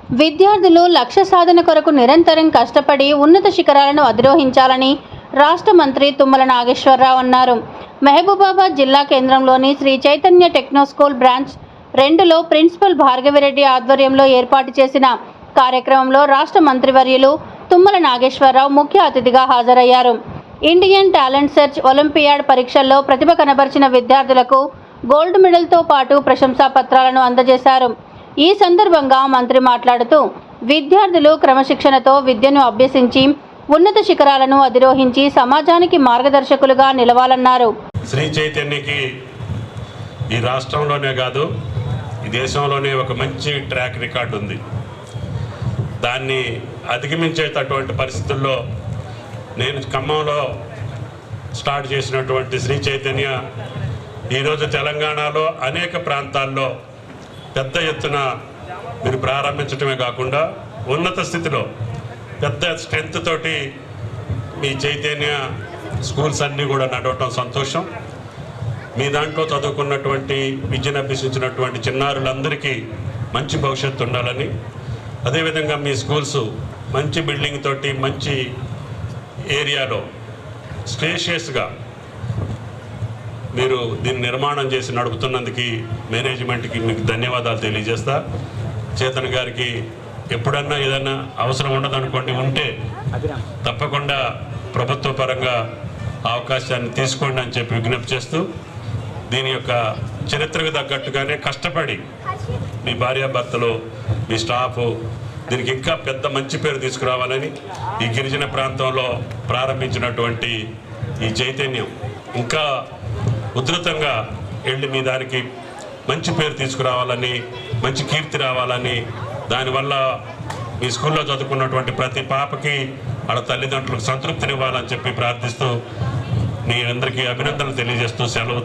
విద్యార్థులు లక్ష్య సాధన కొరకు నిరంతరం కష్టపడి ఉన్నత శిఖరాలను అధిరోహించాలని రాష్ట్ర మంత్రి తుమ్మల నాగేశ్వరరావు అన్నారు. మహబూబాబాద్ జిల్లా కేంద్రంలోని Sri Chaitanya techno school branch 2లో ప్రిన్సిపల్ భార్గవిరెడ్డి ఆధ్వర్యంలో ఏర్పాటు చేసిన కార్యక్రమంలో రాష్ట్ర మంత్రివర్యులు తుమ్మల నాగేశ్వరరావు ముఖ్య అతిథిగా హాజరయ్యారు. ఇండియన్ టాలెంట్ సెర్చ్ ఒలింపియాడ్ పరీక్షల్లో ప్రతిభ కనబరిచిన విద్యార్థులకు గోల్డ్ మెడల్తో పాటు ప్రశంసా పత్రాలను అందజేశారు. ఈ సందర్భంగా మంత్రి మాట్లాడుతూ విద్యార్థులు క్రమశిక్షణతో విద్యను అభ్యసించి ఉన్నత శిఖరాలను అధిరోహించి సమాజానికి మార్గదర్శకులుగా నిలవాలన్నారు. శ్రీ చైతన్యకి ఈ రాష్ట్రంలోనే కాదు ఈ దేశంలోనే ఒక మంచి ట్రాక్ రికార్డు ఉంది. దాన్ని అధిగమించేటటువంటి పరిస్థితుల్లో నేను ఖమ్మంలో స్టార్ట్ చేసినటువంటి శ్రీ చైతన్య ఈరోజు తెలంగాణలో అనేక ప్రాంతాల్లో పెద్ద ఎత్తున మీరు ప్రారంభించడమే కాకుండా ఉన్నత స్థితిలో పెద్ద స్ట్రెంత్ తోటి మీ చైతన్య స్కూల్స్ అన్నీ కూడా నడవటం సంతోషం. మీ దాంట్లో చదువుకున్నటువంటి విద్యను అభ్యసించినటువంటి చిన్నారులందరికీ మంచి భవిష్యత్తు ఉండాలని, అదేవిధంగా మీ స్కూల్స్ మంచి బిల్డింగ్ తోటి మంచి ఏరియాలో స్పేషియస్గా మీరు దీన్ని నిర్మాణం చేసి నడుపుతున్నందుకు మేనేజ్మెంట్కి మీకు ధన్యవాదాలు తెలియజేస్తా. చేతన్ గారికి ఎప్పుడన్నా ఏదైనా అవసరం ఉండదనుకోండి, ఉంటే తప్పకుండా ప్రభుత్వ పరంగా అవకాశాన్ని తీసుకోండి అని చెప్పి విజ్ఞప్తి చేస్తూ, దీని యొక్క చరిత్రకు తగ్గట్టుగానే కష్టపడి మీ భార్యాభర్తలు మీ స్టాఫ్ దీనికి ఇంకా పెద్ద మంచి పేరు తీసుకురావాలని ఈ గిరిజన ప్రాంతంలో ప్రారంభించినటువంటి ఈ చైతన్యం ఇంకా ఉధృతంగా వెళ్ళి మీ దానికి మంచి పేరు తీసుకురావాలని, మంచి కీర్తి రావాలని, దానివల్ల మీ స్కూల్లో చదువుకున్నటువంటి ప్రతి పాపకి వాళ్ళ తల్లిదండ్రులకు సంతృప్తినివ్వాలని చెప్పి ప్రార్థిస్తూ మీ అందరికీ అభినందనలు తెలియజేస్తూ సెలవు.